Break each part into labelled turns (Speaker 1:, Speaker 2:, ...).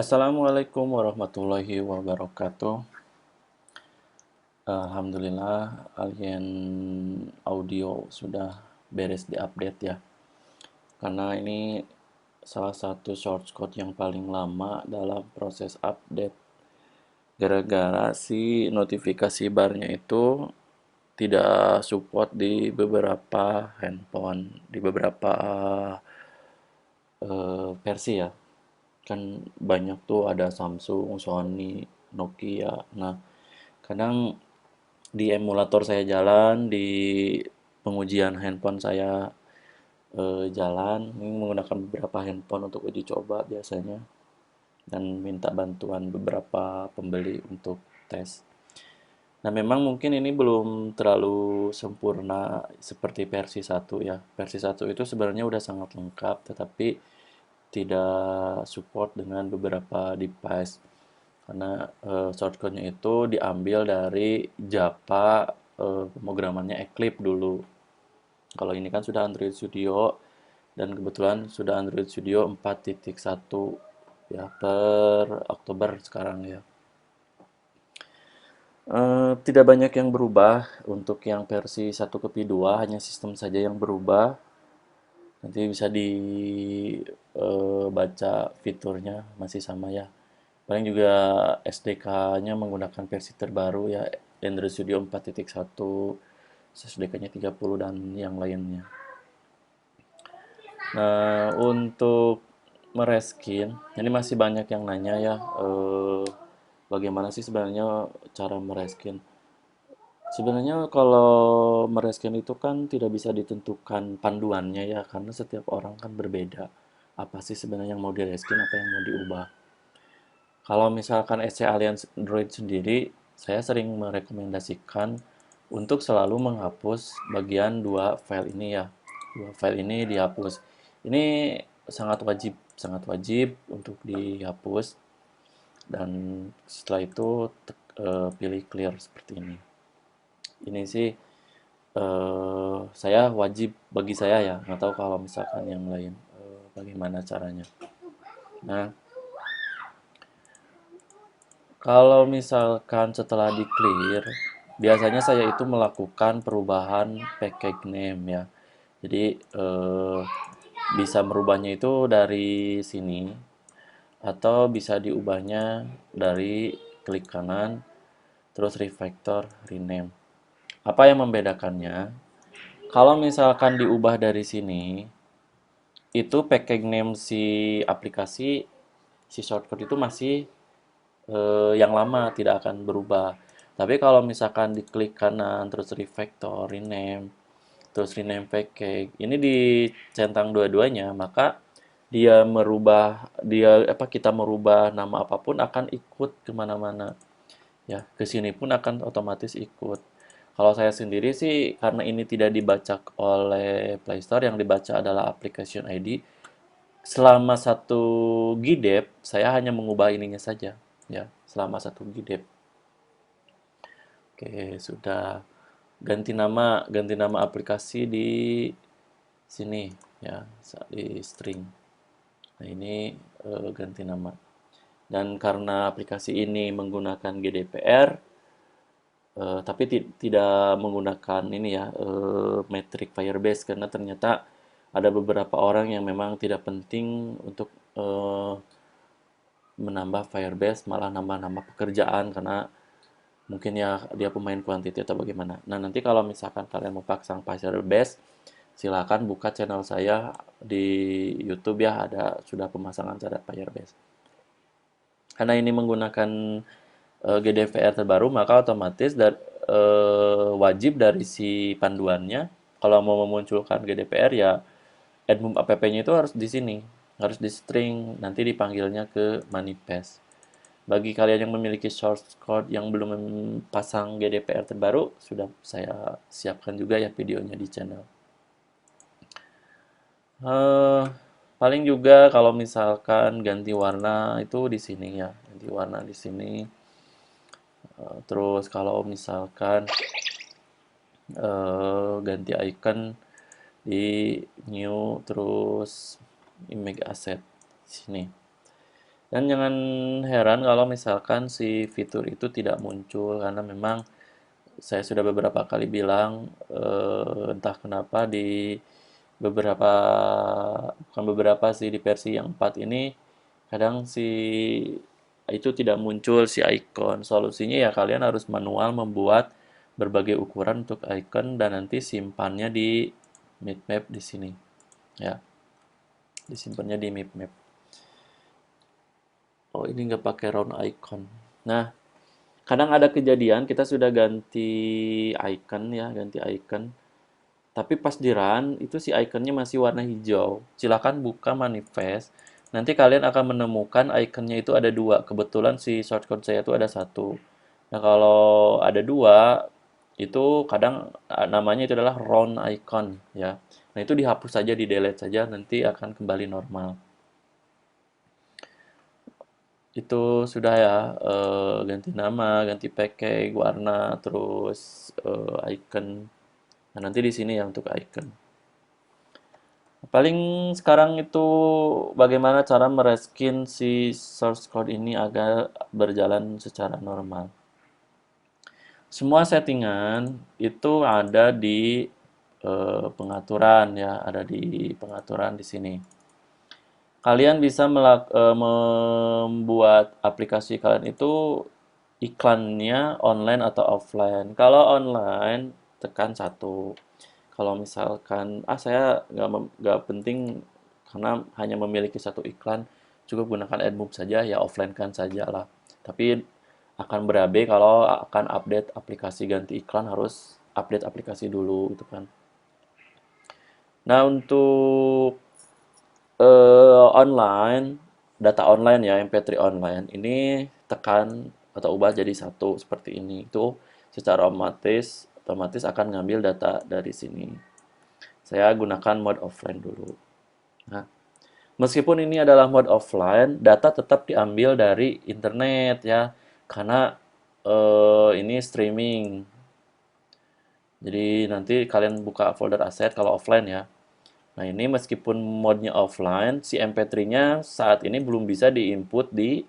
Speaker 1: Assalamualaikum warahmatullahi wabarakatuh. Alhamdulillah, Alien Audio sudah beres diupdate ya. Karena ini salah satu source code yang paling lama dalam proses update. Gara-gara si notifikasi barnya itu tidak support di beberapa handphone, di beberapa versi ya. Kan banyak tuh ada Samsung, Sony, Nokia. Nah, kadang di emulator saya jalan, di pengujian handphone saya jalan, ini menggunakan beberapa handphone untuk uji coba biasanya, dan minta bantuan beberapa pembeli untuk tes. Nah, memang mungkin ini belum terlalu sempurna seperti versi satu ya. Versi satu itu sebenarnya udah sangat lengkap, tetapi tidak support dengan beberapa device. Karena shortcutnya itu diambil dari Java, pemrogramannya Eclipse dulu. Kalau ini kan sudah Android Studio, dan kebetulan sudah Android Studio 4.1 ya per Oktober sekarang ya. Tidak banyak yang berubah untuk yang versi 1.2, hanya sistem saja yang berubah. Nanti bisa dibaca fiturnya masih sama ya. Paling juga SDK-nya menggunakan versi terbaru ya, Android Studio 4.1, SDK-nya 30 dan yang lainnya. Nah, untuk mereskin, ini masih banyak yang nanya ya, bagaimana sih sebenarnya cara mereskin. Sebenarnya kalau mereskin itu kan tidak bisa ditentukan panduannya ya, karena setiap orang kan berbeda. Apa sih sebenarnya yang mau direskin, apa yang mau diubah. Kalau misalkan SC Alliance Android sendiri, saya sering merekomendasikan untuk selalu menghapus bagian dua file ini ya. Dua file ini dihapus. Ini sangat wajib untuk dihapus. Dan setelah itu pilih clear seperti ini. Ini sih saya wajib bagi saya ya. Nggak tahu kalau misalkan yang lain bagaimana caranya. Nah, kalau misalkan setelah di-clear, biasanya saya itu melakukan perubahan package name ya. Jadi bisa merubahnya itu dari sini atau bisa diubahnya dari klik kanan terus refactor rename. Apa yang membedakannya? Kalau misalkan diubah dari sini, itu package name si aplikasi, si shortcut itu masih yang lama, tidak akan berubah. Tapi kalau misalkan diklik kanan terus refactor rename terus rename package ini dicentang dua-duanya, maka kita merubah nama apapun akan ikut kemana-mana ya, ke sini pun akan otomatis ikut. Kalau saya sendiri sih, karena ini tidak dibaca oleh Play Store, yang dibaca adalah application ID. Selama satu GDEP saya hanya mengubah ininya saja ya, selama satu GDEP. Oke, sudah. Ganti nama aplikasi di sini ya, di string. Nah, ini ganti nama. Dan karena aplikasi ini menggunakan GDPR, tapi tidak menggunakan ini ya, metrik Firebase, karena ternyata ada beberapa orang yang memang tidak penting untuk menambah Firebase, malah nambah-nambah pekerjaan karena mungkin ya dia pemain kuantiti atau bagaimana. Nah, nanti kalau misalkan kalian mau pasang Firebase, silakan buka channel saya di YouTube ya, ada sudah pemasangan cara Firebase. Karena ini menggunakan GDPR terbaru, maka otomatis wajib dari si panduannya kalau mau memunculkan GDPR ya admin app-nya itu harus di sini, harus di string, nanti dipanggilnya ke manifest. Bagi kalian yang memiliki source code yang belum pasang GDPR terbaru, sudah saya siapkan juga ya videonya di channel. Eh, Paling juga kalau misalkan ganti warna itu di sini ya, ganti warna di sini. Terus kalau misalkan ganti icon di new terus image asset sini. Dan jangan heran kalau misalkan si fitur itu tidak muncul karena memang saya sudah beberapa kali bilang entah kenapa di beberapa bukan beberapa sih di versi yang 4 ini kadang si itu tidak muncul si icon. Solusinya ya kalian harus manual membuat berbagai ukuran untuk icon dan nanti simpannya di map di sini ya. Disimpannya di map. Oh, ini nggak pakai round icon. Nah, kadang ada kejadian kita sudah ganti icon ya, ganti icon. Tapi pas di run, itu si ikonnya masih warna hijau. Silakan buka manifest. Nanti kalian akan menemukan ikonnya itu ada dua. Kebetulan si shortcode saya itu ada satu. Nah, kalau ada dua, itu kadang namanya itu adalah round icon ya. Nah, itu dihapus saja, di delete saja, nanti akan kembali normal. Itu sudah ya, ganti nama, ganti package, warna, terus icon. Nah, nanti di sini ya untuk icon. Paling sekarang itu bagaimana cara mereskin si source code ini agar berjalan secara normal. Semua settingan itu ada di pengaturan ya, ada di pengaturan di sini. Kalian bisa membuat aplikasi kalian itu iklannya online atau offline. Kalau online, tekan satu. Kalau misalkan, saya nggak penting karena hanya memiliki satu iklan, cukup gunakan AdMob saja, ya offline kan saja lah. Tapi akan berabe kalau akan update aplikasi ganti iklan harus update aplikasi dulu gitu kan. Nah, untuk online, data online ya, MP3 online, ini tekan atau ubah jadi satu seperti ini. Itu secara otomatis akan ngambil data dari sini. Saya gunakan mode offline dulu. Nah, meskipun ini adalah mode offline, data tetap diambil dari internet ya, karena ini streaming. Jadi nanti kalian buka folder aset kalau offline ya. Nah, ini meskipun modenya offline, si MP3-nya saat ini belum bisa diinput di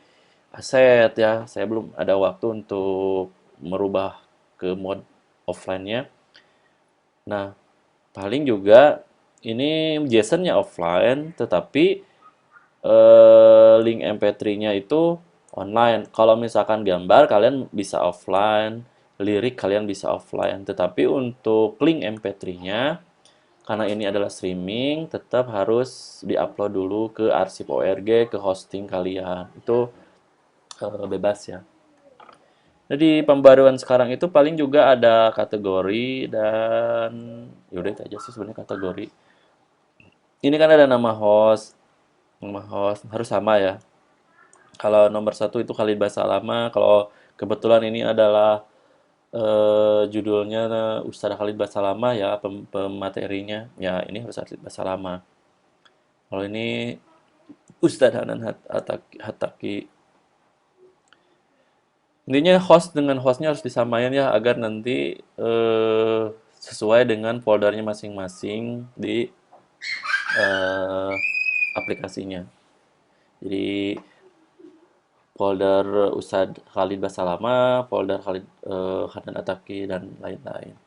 Speaker 1: aset ya. Saya belum ada waktu untuk merubah ke mode offline-nya. Nah, paling juga ini JSON-nya offline, tetapi link MP3-nya itu online. Kalau misalkan gambar, kalian bisa offline, lirik kalian bisa offline. Tetapi untuk link MP3-nya, karena ini adalah streaming, tetap harus diupload dulu ke arsip ORG, ke hosting kalian. Itu bebas ya. Jadi pembaruan sekarang itu paling juga ada kategori dan yaudah itu aja sih sebenarnya kategori. Ini kan ada nama host harus sama ya. Kalau nomor satu itu Khalid Basalamah, kalau kebetulan ini adalah judulnya Ustadz Khalid Basalamah ya, pematerinya, ya ini harus Khalid Basalamah. Kalau ini Ustadz Hanan Hataki. Intinya host dengan hostnya harus disamain ya agar nanti sesuai dengan foldernya masing-masing di eh, aplikasinya. Jadi folder Ustadz Khalid Basalama, folder Khalid Hanan Ataki dan lain-lain.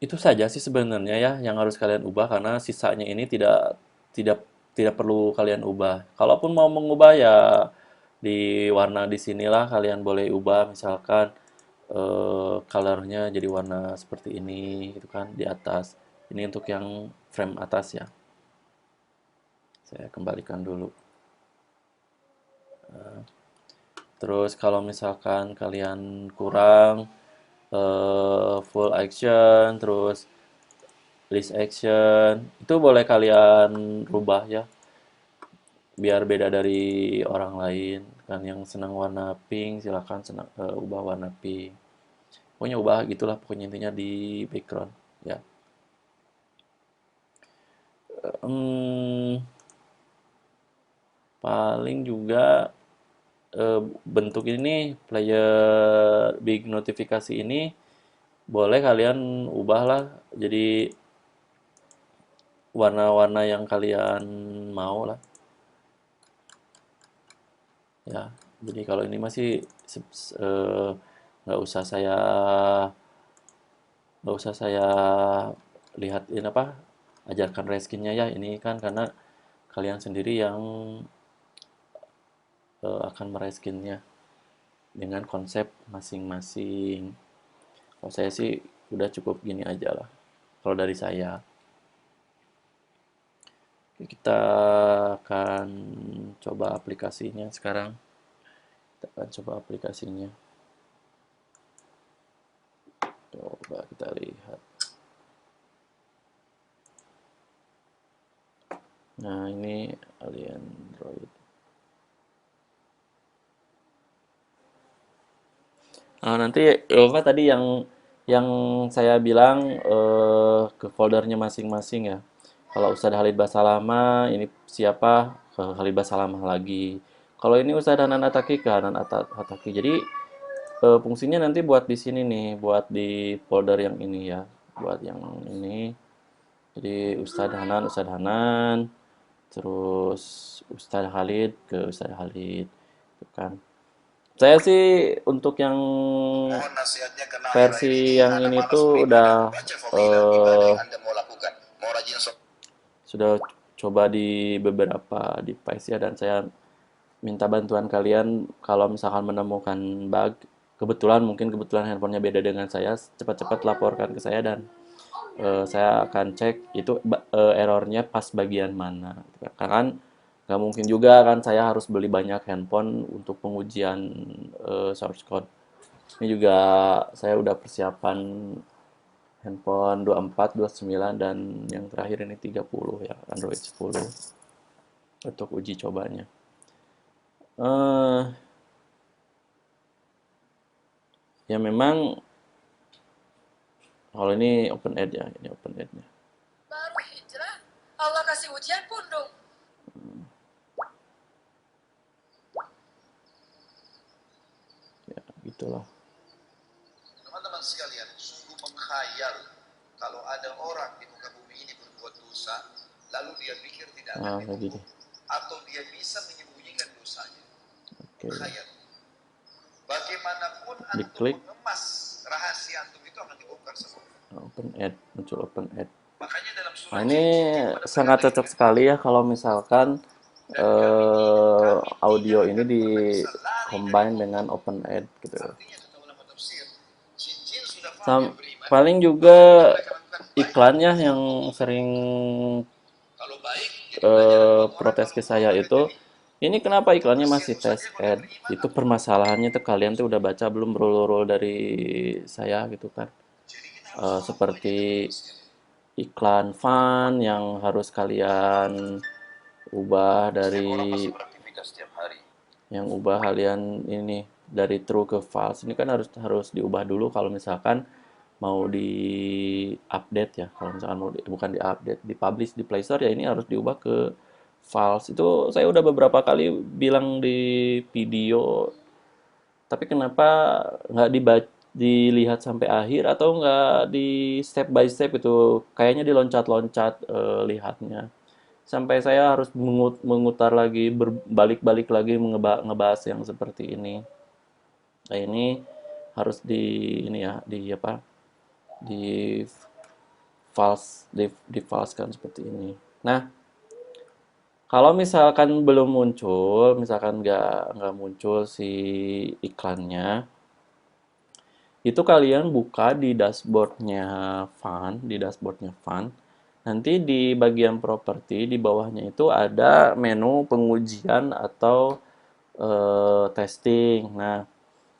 Speaker 1: Itu saja sih sebenarnya ya yang harus kalian ubah karena sisanya ini tidak tidak perlu kalian ubah. Kalaupun mau mengubah ya di warna di sinilah kalian boleh ubah misalkan colornya jadi warna seperti ini gitu kan di atas. Ini untuk yang frame atas ya. Saya kembalikan dulu. Terus kalau misalkan kalian kurang full action terus list action itu boleh kalian rubah ya biar beda dari orang lain kan yang senang warna pink silakan ubah warna pink pokoknya ubah gitulah pokoknya intinya di background ya. Hmm, paling juga bentuk ini player big notifikasi ini boleh kalian ubah lah jadi warna-warna yang kalian mau lah ya. Jadi kalau ini masih nggak usah saya nggak usah saya lihatin apa ajarkan reskinnya ya, ini kan karena kalian sendiri yang akan mereskinnya dengan konsep masing-masing. Kalau saya sih udah cukup gini aja lah kalau dari saya. Kita akan coba aplikasinya sekarang. Kita akan coba aplikasinya. Coba kita lihat. Nah, ini Alien Android. Nah, nanti apa tadi yang saya bilang ke foldernya masing-masing ya. Kalau Ustadz Halid Basalamah, ini siapa? Ke Halid Basalamah lagi. Kalau ini Ustadz Hanan Ataki ke Hanan Ataki. Jadi fungsinya nanti buat di sini nih, buat di folder yang ini ya, buat yang ini. Jadi Ustadz Hanan, terus Ustadz Halid ke Ustadz Halid, gitu kan. Saya sih untuk yang versi yang ini tuh udah eh, sudah coba di beberapa device ya, dan saya minta bantuan kalian kalau misalkan menemukan bug, kebetulan handphonenya beda dengan saya, cepat-cepat laporkan ke saya, dan saya akan cek itu errornya pas bagian mana. Karena kan nggak mungkin juga kan saya harus beli banyak handphone untuk pengujian source code. Ini juga saya udah persiapan handphone 24, 29, dan yang terakhir ini 30 ya, Android 10 untuk uji cobanya. Eh Ya memang kalau ini open edge ya, ini open edge-nya.
Speaker 2: Baru hijrah, Allah kasih ujian pun dong.
Speaker 1: Ya, gitulah.
Speaker 2: Teman-teman sekalian, sungguh menghayal kalau ada orang di muka bumi ini berbuat dosa, lalu dia pikir tidak akan
Speaker 1: Lagi
Speaker 2: dihukum,
Speaker 1: deh.
Speaker 2: atau dia bisa menyembunyikan dosanya.
Speaker 1: Oke.
Speaker 2: Khayal. Bagaimanapun antum
Speaker 1: Diklik
Speaker 2: mengemas rahasia antum itu akan dibongkar semua.
Speaker 1: open edge, muncul open edge.
Speaker 2: Makanya dalam
Speaker 1: Nah,
Speaker 2: surah
Speaker 1: ini
Speaker 2: Jin
Speaker 1: sangat cocok sekali ya kalau misalkan audio ini di combine dengan open edge gitu. Paling juga iklannya yang sering protes ke saya itu, ini kenapa iklannya masih test ad? Itu permasalahannya tuh kalian tuh udah baca belum rule-rule dari saya gitu kan? Seperti iklan fun yang harus kalian ubah dari yang ubah kalian ini dari true ke false. Ini kan harus harus diubah dulu kalau misalkan mau di update ya. Kalau misalkan mau bukan di update, di publish di Play Store ya, ini harus diubah ke false. Itu saya udah beberapa kali bilang di video, tapi kenapa nggak dilihat sampai akhir atau nggak di step by step itu? Kayaknya diloncat-loncat lihatnya. Sampai saya harus mengutar lagi, berbalik-balik lagi ngebahas yang seperti ini. Nah, ini harus di ini ya, di apa? Di di false kan seperti ini. Nah, kalau misalkan belum muncul, misalkan nggak muncul si iklannya, itu kalian buka di dashboardnya Fun. Nanti di bagian properti di bawahnya itu ada menu pengujian atau testing. Nah,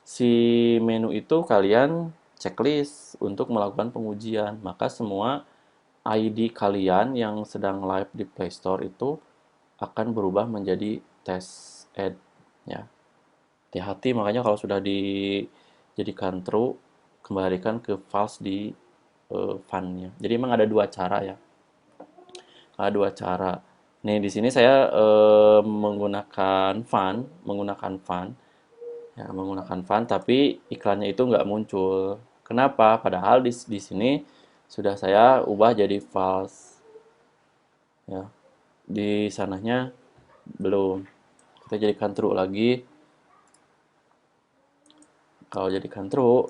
Speaker 1: si menu itu kalian checklist untuk melakukan pengujian. Maka semua ID kalian yang sedang live di Play Store itu akan berubah menjadi test ad ya. Hati-hati makanya kalau sudah dijadikan true, kembalikan ke false di fun-nya. Jadi emang ada dua cara ya. Ada dua cara. Nih di sini saya menggunakan fun, ya menggunakan fun, tapi iklannya itu nggak muncul. Kenapa? Padahal di sini sudah saya ubah jadi false. ya. Di sananya belum. Kita jadikan true lagi. Kalau jadikan true,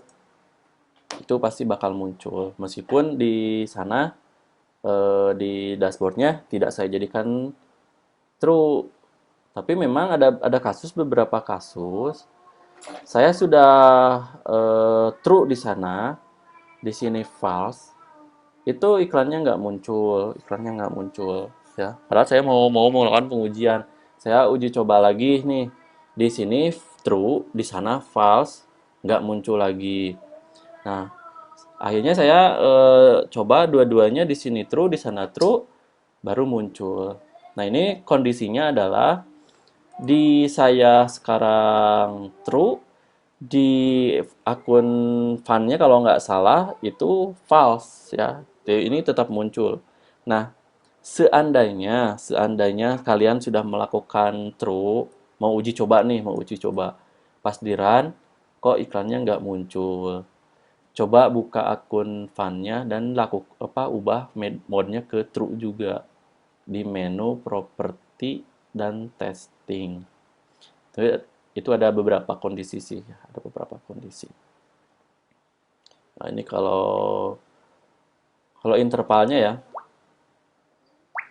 Speaker 1: itu pasti bakal muncul. Meskipun di sana di dashboardnya tidak saya jadikan true. Tapi memang ada kasus, beberapa kasus saya sudah true di sana, di sini false, itu iklannya nggak muncul, ya. Padahal saya mau melakukan pengujian, saya uji coba lagi nih, di sini true, di sana false, nggak muncul lagi. Nah, akhirnya saya coba dua-duanya, di sini true, di sana true, baru muncul. Nah, ini kondisinya adalah di saya sekarang true, di akun fund-nya kalau nggak salah itu false ya. Ini tetap muncul. Nah, seandainya kalian sudah melakukan true, mau uji coba. Pas di run, kok iklannya nggak muncul. Coba buka akun fund-nya dan ubah mode-nya ke true juga di menu properti dan testing. Tapi itu ada beberapa kondisi sih, ada beberapa kondisi. Nah, ini kalau kalau intervalnya ya,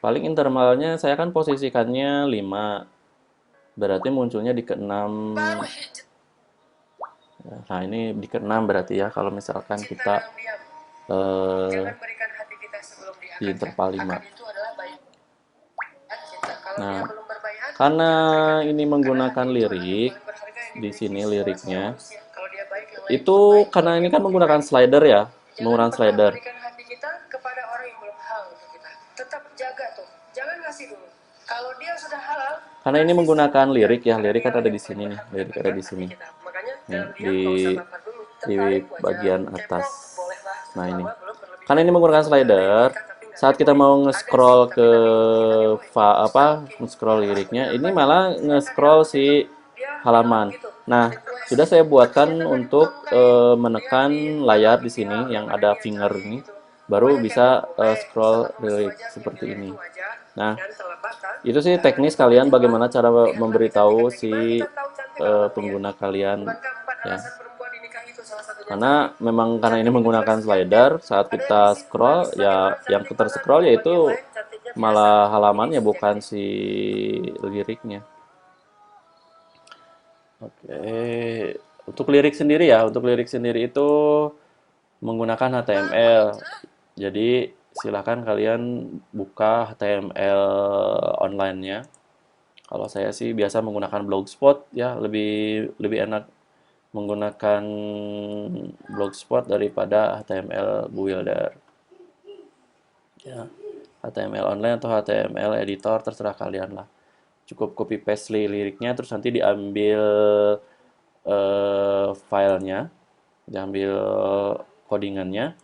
Speaker 1: paling intervalnya saya kan posisikannya 5, berarti munculnya di ke-6. Nah, ini di ke-6 berarti ya kalau misalkan kita eh, di interval 5. Nah, karena ini menggunakan lirik, di sini liriknya, itu karena ini kan menggunakan slider ya, menggunakan slider. Karena ini menggunakan lirik ya, lirik kan ada di sini nih, lirik ada di sini. Nih, di bagian atas. Nah, ini. Karena ini menggunakan slider, saat kita mau nge-scroll ke nge-scroll liriknya, ini malah nge-scroll si halaman. Nah, sudah saya buatkan untuk menekan layar di sini yang ada finger ini, baru bisa scroll lirik seperti ini. Nah, itu sih teknis kalian bagaimana cara memberitahu si pengguna kalian ya. Karena ini menggunakan slider, saat kita scroll ya yang kita scroll yaitu malah halamannya bukan si liriknya. Oke, untuk lirik sendiri itu menggunakan HTML. Jadi silahkan kalian buka HTML online-nya. Kalau saya sih biasa menggunakan Blogspot ya, lebih lebih enak menggunakan Blogspot daripada HTML Builder. Ya, HTML online atau HTML editor terserah kalian lah. Cukup copy paste liriknya terus nanti diambil filenya, diambil codingannya.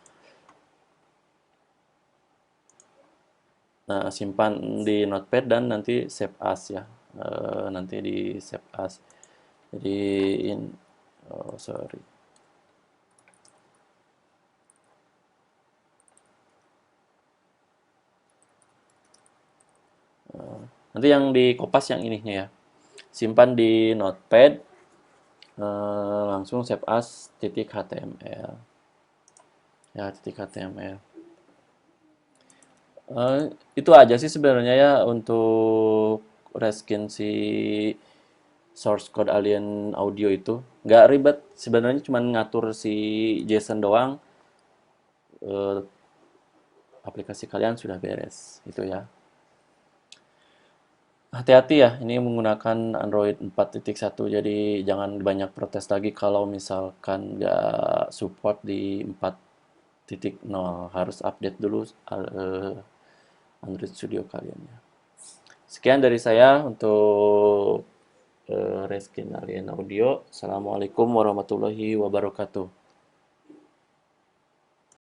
Speaker 1: Nah, simpan di Notepad dan nanti save as ya. Nanti di save as. Jadi oh sorry. Nanti yang di Kopas yang ininya ya. Simpan di Notepad, langsung save as titik HTML. Ya, titik HTML. Itu aja sih sebenarnya ya untuk reskin si source code Alien Audio itu. Nggak ribet, sebenarnya cuma ngatur si JSON doang, eh, aplikasi kalian sudah beres. Itu ya. Hati-hati ya, ini menggunakan Android 4.1, jadi jangan banyak protes lagi kalau misalkan nggak support di 4.0. Harus update dulu Android Studio kalian ya. Sekian dari saya untuk Reskin Alien Audio. Assalamualaikum warahmatullahi wabarakatuh.